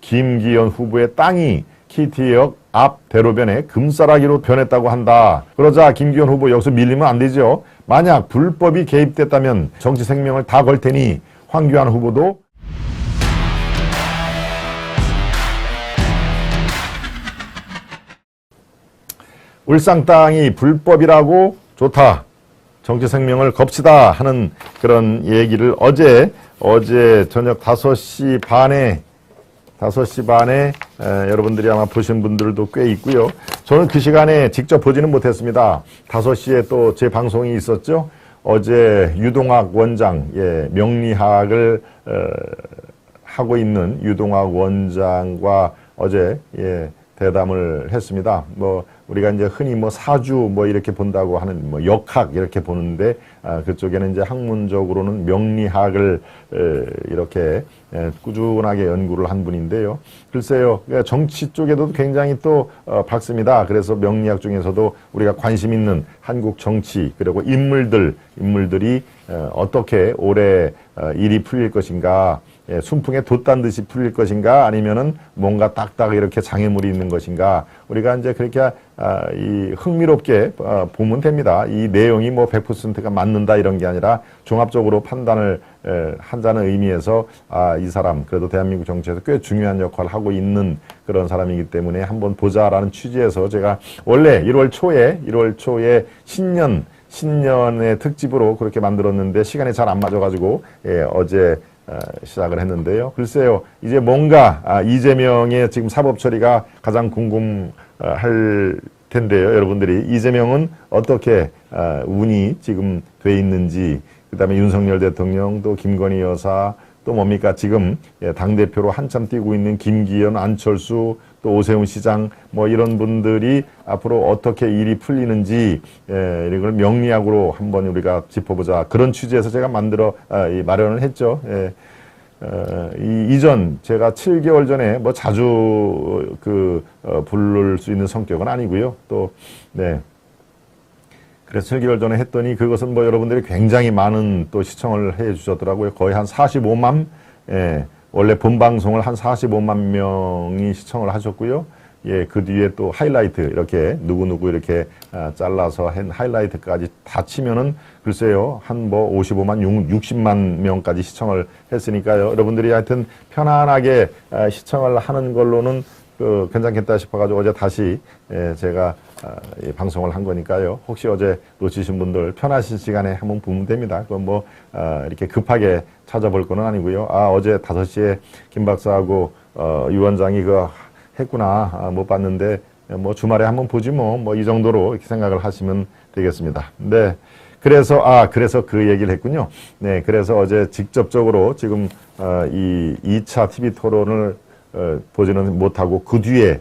김기현 후보의 땅이 KT역 앞 대로변에 금싸라기로 변했다고 한다. 그러자 김기현 후보 여기서 밀리면 안 되죠. 만약 불법이 개입됐다면 정치 생명을 다 걸 테니 황교안 후보도 울산 땅이 불법이라고 좋다. 정치 생명을 겁시다 하는 그런 얘기를 어제 저녁 5시 반에 여러분들이 아마 보신 분들도 꽤 있고요. 저는 그 시간에 직접 보지는 못했습니다. 5시에 또 제 방송이 있었죠. 어제 유동학 원장, 명리학을 하고 있는 유동학 원장과 어제 대담을 했습니다. 우리가 이제 흔히 사주 이렇게 본다고 하는 역학 이렇게 보는데, 그쪽에는 이제 학문적으로는 명리학을 이렇게 꾸준하게 연구를 한 분인데요. 글쎄요, 정치 쪽에도 굉장히 또 밝습니다. 그래서 명리학 중에서도 우리가 관심 있는 한국 정치, 그리고 인물들이 어떻게 올해 일이 풀릴 것인가, 순풍에 돛단 듯이 풀릴 것인가, 아니면은 뭔가 딱딱 이렇게 장애물이 있는 것인가, 우리가 이제 그렇게 흥미롭게 보면 됩니다. 이 내용이 100%가 맞는다 이런 게 아니라 종합적으로 판단을 한다는 의미에서 이 사람 그래도 대한민국 정치에서 꽤 중요한 역할을 하고 있는 그런 사람이기 때문에 한번 보자라는 취지에서 제가 원래 1월 초에 신년의 특집으로 그렇게 만들었는데 시간이 잘 안 맞아가지고 어제 시작을 했는데요. 글쎄요, 이제 뭔가 이재명의 지금 사법 처리가 가장 궁금할 텐데요. 여러분들이 이재명은 어떻게 운이 지금 돼 있는지, 그 다음에 윤석열 대통령, 또 김건희 여사, 또 뭡니까 지금 당대표로 한참 뛰고 있는 김기현, 안철수, 또 오세훈 시장 이런 분들이 앞으로 어떻게 일이 풀리는지 이걸 명리학으로 한번 우리가 짚어보자, 그런 취지에서 제가 마련을 했죠. 이전 제가 7개월 전에 자주 부를 수 있는 성격은 아니고요. 또 그래서 7개월 전에 했더니 그것은 여러분들이 굉장히 많은 또 시청을 해 주셨더라고요. 거의 한 45만, 원래 본 방송을 한 45만 명이 시청을 하셨고요. 그 뒤에 또 하이라이트 이렇게 누구누구 이렇게 잘라서 한 하이라이트까지 다 치면은 글쎄요, 한 55만, 60만 명까지 시청을 했으니까요. 여러분들이 하여튼 편안하게 시청을 하는 걸로는 괜찮겠다 싶어가지고 어제 다시 제가 방송을 한 거니까요. 혹시 어제 놓치신 분들 편하신 시간에 한번 보면 됩니다. 그건 이렇게 급하게 찾아볼 건 아니고요. 어제 5시에 김 박사하고 유 원장이 했구나, 못 봤는데 주말에 한번 보지 이 정도로 이렇게 생각을 하시면 되겠습니다. 네. 그래서 그 얘기를 했군요. 네. 그래서 어제 직접적으로 지금 이 2차 TV 토론을 보지는 못하고 그 뒤에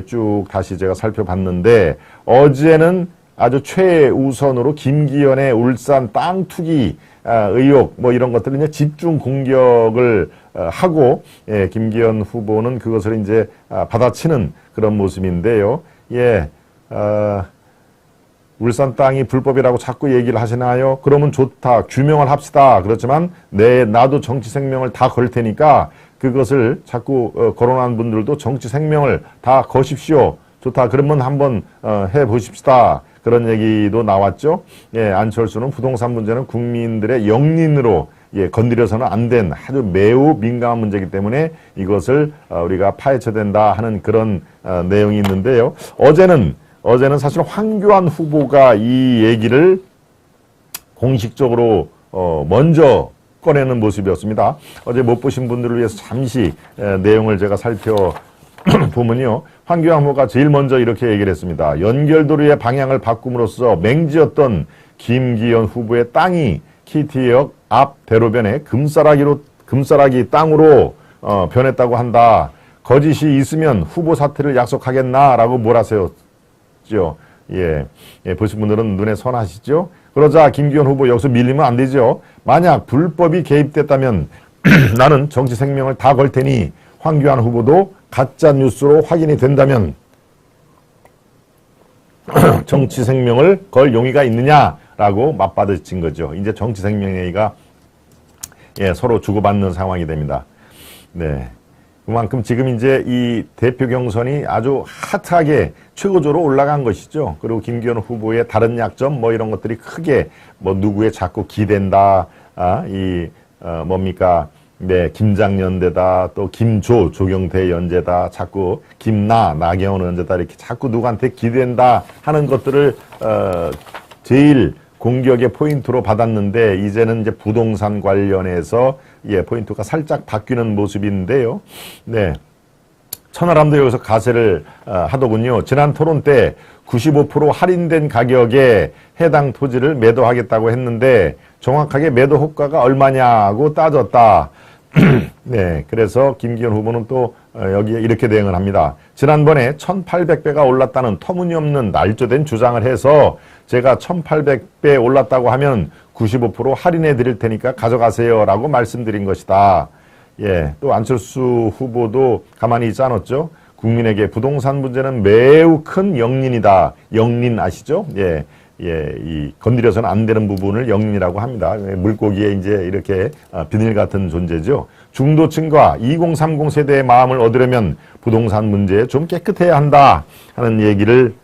쭉 다시 제가 살펴봤는데, 어제는 아주 최우선으로 김기현의 울산 땅 투기 의혹 이런 것들을 이제 집중 공격을 하고, 김기현 후보는 그것을 이제 받아치는 그런 모습인데요. 울산 땅이 불법이라고 자꾸 얘기를 하시나요? 그러면 좋다, 규명을 합시다. 그렇지만 나도 정치 생명을 다 걸 테니까 그것을 자꾸 거론하는 분들도 정치 생명을 다 거십시오. 좋다, 그러면 한번 해보십시다. 그런 얘기도 나왔죠. 안철수는 부동산 문제는 국민들의 영린으로 건드려서는 안 된 아주 매우 민감한 문제이기 때문에 이것을 우리가 파헤쳐야 된다 하는 그런 내용이 있는데요. 어제는 사실 황교안 후보가 이 얘기를 공식적으로 먼저 꺼내는 모습이었습니다. 어제 못 보신 분들을 위해서 잠시 내용을 제가 살펴보면요. 황교안 후보가 제일 먼저 이렇게 얘기를 했습니다. 연결도로의 방향을 바꿈으로써 맹지였던 김기현 후보의 땅이 KT역 앞 대로변에 금싸라기 땅으로 변했다고 한다. 거짓이 있으면 후보 사퇴를 약속하겠나라고 몰아세웠죠. 보신 분들은 눈에 선하시죠? 그러자 김기현 후보 여기서 밀리면 안 되죠. 만약 불법이 개입됐다면 나는 정치 생명을 다 걸 테니 황교안 후보도 가짜 뉴스로 확인이 된다면 정치 생명을 걸 용의가 있느냐라고 맞받아친 거죠. 이제 정치 생명 얘기가 서로 주고받는 상황이 됩니다. 네. 그만큼 지금 이제 이 대표 경선이 아주 핫하게 최고조로 올라간 것이죠. 그리고 김기현 후보의 다른 약점 뭐 이런 것들이 크게 뭐 누구에 자꾸 기댄다, 뭡니까? 네, 김장연대다, 또 김조, 조경태 연재다, 자꾸 김나, 나경원 연재다, 이렇게 자꾸 누구한테 기댄다 하는 것들을, 제일 공격의 포인트로 받았는데, 이제는 이제 부동산 관련해서, 예, 포인트가 살짝 바뀌는 모습인데요. 네. 천하람도 여기서 가세를 하더군요. 지난 토론 때 95% 할인된 가격에 해당 토지를 매도하겠다고 했는데, 정확하게 매도 효과가 얼마냐고 따졌다. 네, 그래서 김기현 후보는 또 여기에 이렇게 대응을 합니다. 지난번에 1800배가 올랐다는 터무니없는 날조된 주장을 해서 제가 1800배 올랐다고 하면 95% 할인해 드릴 테니까 가져가세요 라고 말씀드린 것이다. 예, 또 안철수 후보도 가만히 있지 않았죠. 국민에게 부동산 문제는 매우 큰 영린이다. 영린 아시죠? 예. 예, 이 건드려서는 안 되는 부분을 영린이라고 합니다. 물고기에 이제 이렇게 비닐 같은 존재죠. 중도층과 2030 세대의 마음을 얻으려면 부동산 문제에 좀 깨끗해야 한다 하는 얘기를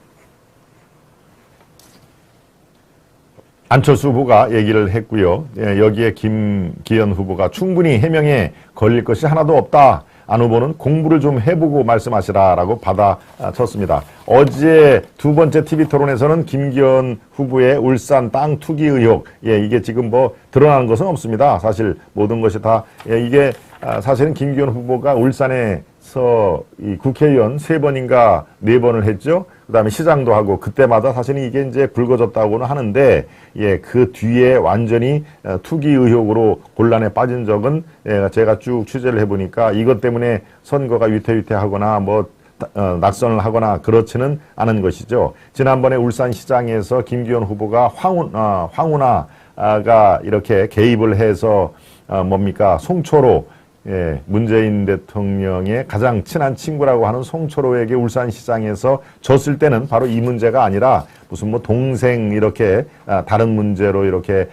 안철수 후보가 얘기를 했고요. 예, 여기에 김기현 후보가 충분히 해명에 걸릴 것이 하나도 없다. 안 후보는 공부를 좀 해보고 말씀하시라라고 받아쳤습니다. 어제 두 번째 TV 토론에서는 김기현 후보의 울산 땅 투기 의혹, 예, 이게 지금 뭐 드러나는 것은 없습니다. 사실 모든 것이 다, 예, 이게 사실은 김기현 후보가 울산에서 이 국회의원 3번인가 4번을 했죠. 그 다음에 시장도 하고 그때마다 사실은 이게 이제 불거졌다고는 하는데, 예, 그 뒤에 완전히 투기 의혹으로 곤란에 빠진 적은, 예, 제가 쭉 취재를 해보니까 이것 때문에 선거가 위태위태하거나 뭐 낙선을 하거나 그렇지는 않은 것이죠. 지난번에 울산시장에서 김기현 후보가 황운하가 이렇게 개입을 해서 뭡니까? 송초로, 예, 문재인 대통령의 가장 친한 친구라고 하는 송초로에게 울산시장에서 졌을 때는 바로 이 문제가 아니라 무슨 뭐 동생 이렇게 다른 문제로 이렇게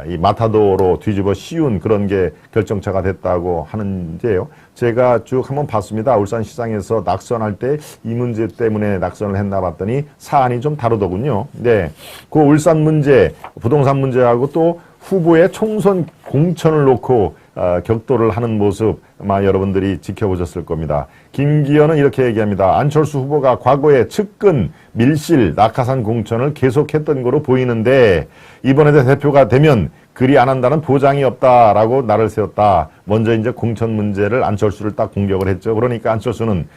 이 마타도로 뒤집어 씌운 그런 게 결정차가 됐다고 하는데요. 제가 쭉 한번 봤습니다. 울산시장에서 낙선할 때 이 문제 때문에 낙선을 했나 봤더니 사안이 좀 다르더군요. 네, 그 울산 문제, 부동산 문제하고 또 후보의 총선 공천을 놓고 격돌을 하는 모습 아마 여러분들이 지켜보셨을 겁니다. 김기현은 이렇게 얘기합니다. 안철수 후보가 과거에 측근, 밀실, 낙하산 공천을 계속했던 거로 보이는데 이번에도 대표가 되면 그리 안 한다는 보장이 없다라고 날을 세웠다. 먼저 이제 공천 문제를 안철수를 딱 공격을 했죠. 그러니까 안철수는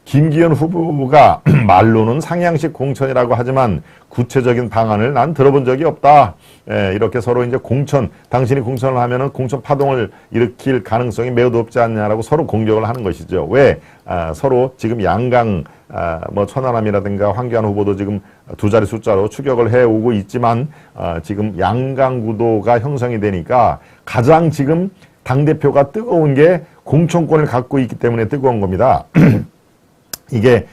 김기현 후보가 말로는 상향식 공천이라고 하지만 구체적인 방안을 난 들어본 적이 없다. 예, 이렇게 서로 이제 공천, 당신이 공천을 하면은 공천 파동을 일으킬 가능성이 매우 높지 않냐라고 서로 공격을 하는 것이죠. 왜? 서로 지금 양강, 뭐 천하람이라든가 황교안 후보도 지금 두 자리 숫자로 추격을 해오고 있지만, 지금 양강 구도가 형성이 되니까 가장 지금 당대표가 뜨거운 게 공천권을 갖고 있기 때문에 뜨거운 겁니다. 이게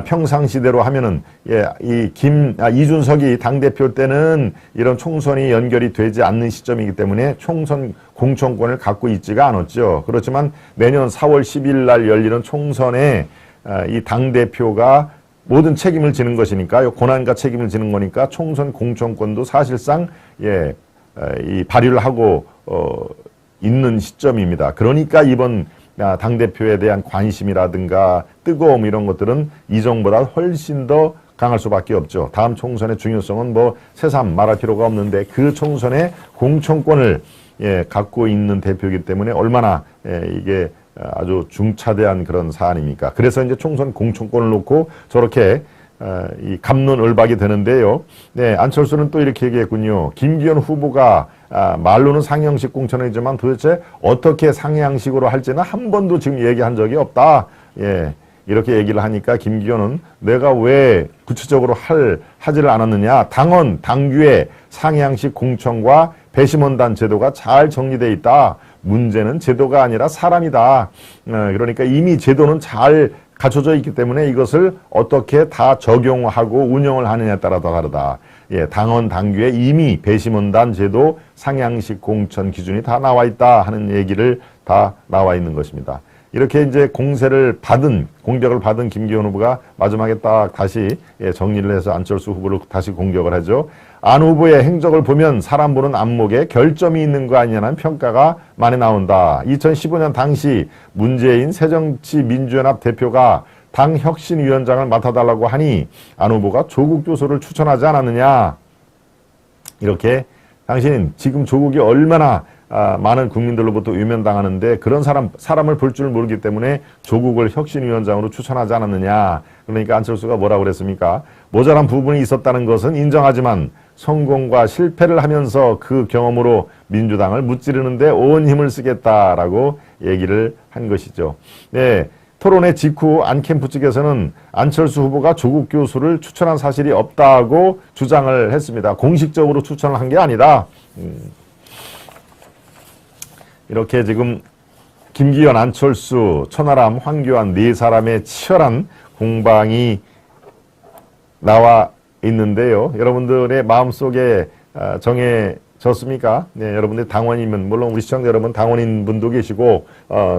평상시대로 하면은, 예, 이준석이 당대표 때는 이런 총선이 연결이 되지 않는 시점이기 때문에 총선 공천권을 갖고 있지가 않았죠. 그렇지만 내년 4월 10일 날 열리는 총선에 이 당대표가 모든 책임을 지는 것이니까, 고난과 책임을 지는 거니까 총선 공천권도 사실상, 예, 이 발휘를 하고 있는 시점입니다. 그러니까 이번 당대표에 대한 관심이라든가 뜨거움 이런 것들은 이전보다 훨씬 더 강할 수밖에 없죠. 다음 총선의 중요성은 뭐 새삼 말할 필요가 없는데 그 총선의 공천권을, 예, 갖고 있는 대표이기 때문에 얼마나, 예, 이게 아주 중차대한 그런 사안입니까. 그래서 이제 총선 공천권을 놓고 저렇게 이 갑론을박이 되는데요. 네, 안철수는 또 이렇게 얘기했군요. 김기현 후보가 말로는 상향식 공천이지만 도대체 어떻게 상향식으로 할지는 한 번도 지금 얘기한 적이 없다. 예, 이렇게 얘기를 하니까 김기현은 내가 왜 구체적으로 하지를 않았느냐. 당원, 당규의 상향식 공천과 배심원단 제도가 잘 정리되어 있다. 문제는 제도가 아니라 사람이다. 그러니까 이미 제도는 잘 갖춰져 있기 때문에 이것을 어떻게 다 적용하고 운영을 하느냐에 따라 더 다르다. 예, 당원 당규에 이미 배심원단 제도, 상향식 공천 기준이 다 나와 있다 하는 얘기를 다 나와 있는 것입니다. 이렇게 이제 공격을 받은 김기현 후보가 마지막에 딱 다시 정리를 해서 안철수 후보를 다시 공격을 하죠. 안 후보의 행적을 보면 사람 보는 안목에 결점이 있는 거 아니냐는 평가가 많이 나온다. 2015년 당시 문재인 새정치민주연합 대표가 당 혁신위원장을 맡아달라고 하니 안 후보가 조국 교수를 추천하지 않았느냐. 이렇게 당신은 지금 조국이 얼마나 많은 국민들로부터 외면당하는데 그런 사람을 볼 줄 모르기 때문에 조국을 혁신위원장으로 추천하지 않았느냐. 그러니까 안철수가 뭐라고 그랬습니까? 모자란 부분이 있었다는 것은 인정하지만 성공과 실패를 하면서 그 경험으로 민주당을 무찌르는데 온 힘을 쓰겠다라고 얘기를 한 것이죠. 네. 토론회 직후 안캠프 측에서는 안철수 후보가 조국 교수를 추천한 사실이 없다고 주장을 했습니다. 공식적으로 추천을 한 게 아니다. 이렇게 지금 김기현, 안철수, 천하람, 황교안 네 사람의 치열한 공방이 나와 있는데요. 여러분들의 마음속에 정해졌습니까? 네, 여러분들 당원이면 물론 우리 시청자 여러분 당원인 분도 계시고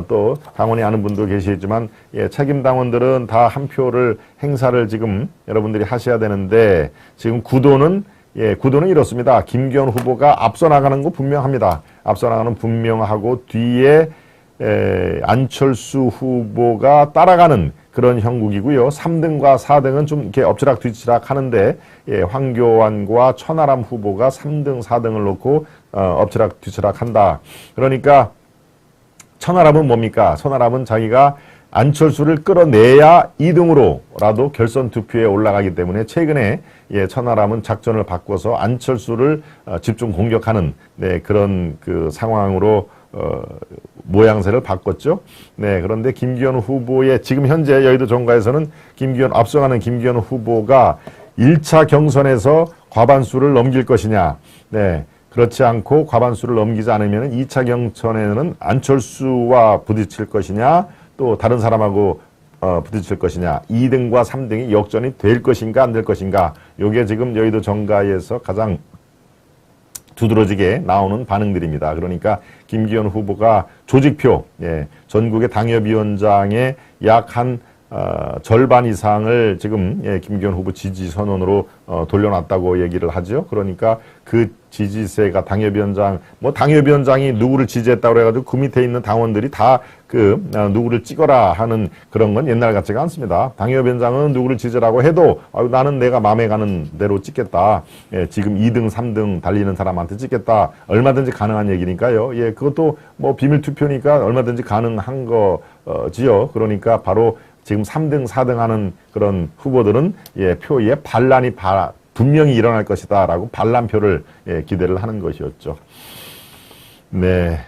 또 당원이 아는 분도 계시지만 책임 당원들은 다 한 표를 행사를 지금 여러분들이 하셔야 되는데 지금 구도는 이렇습니다. 김기현 후보가 앞서 나가는 거 분명합니다. 앞서 나가는 분명하고 뒤에 안철수 후보가 따라가는 그런 형국이고요. 3등과 4등은 좀 이렇게 엎치락 뒤치락 하는데 황교안과 천하람 후보가 3등, 4등을 놓고 엎치락 뒤치락 한다. 그러니까 천하람은 뭡니까? 천하람은 자기가 안철수를 끌어내야 2등으로라도 결선 투표에 올라가기 때문에 최근에 천하람은 작전을 바꿔서 안철수를 집중 공격하는 그런 그 상황으로 모양새를 바꿨죠. 네, 그런데 김기현 후보의 지금 현재 여의도 정가에서는 앞서가는 김기현 후보가 1차 경선에서 과반수를 넘길 것이냐. 네. 그렇지 않고 과반수를 넘기지 않으면 2차 경선에는 안철수와 부딪힐 것이냐, 또 다른 사람하고 부딪힐 것이냐, 2등과 3등이 역전이 될 것인가 안 될 것인가. 이게 지금 여의도 정가에서 가장 두드러지게 나오는 반응들입니다. 그러니까 김기현 후보가 조직표, 전국의 당협위원장의 약 한 절반 이상을 지금 김기현 후보 지지 선언으로 돌려놨다고 얘기를 하죠. 그러니까 그 지지세가 당협위원장이 누구를 지지했다고 해가지고 그 밑에 있는 당원들이 다 누구를 찍어라 하는 그런 건 옛날 같지가 않습니다. 당협위원장은 누구를 지지라고 해도 나는 내가 마음에 가는 대로 찍겠다. 지금 2등, 3등 달리는 사람한테 찍겠다. 얼마든지 가능한 얘기니까요. 그것도 뭐 비밀 투표니까 얼마든지 가능한 거지요. 그러니까 바로 지금 3등, 4등 하는 그런 후보들은 표에 반란이 분명히 일어날 것이다 라고 반란표를 기대를 하는 것이었죠. 네.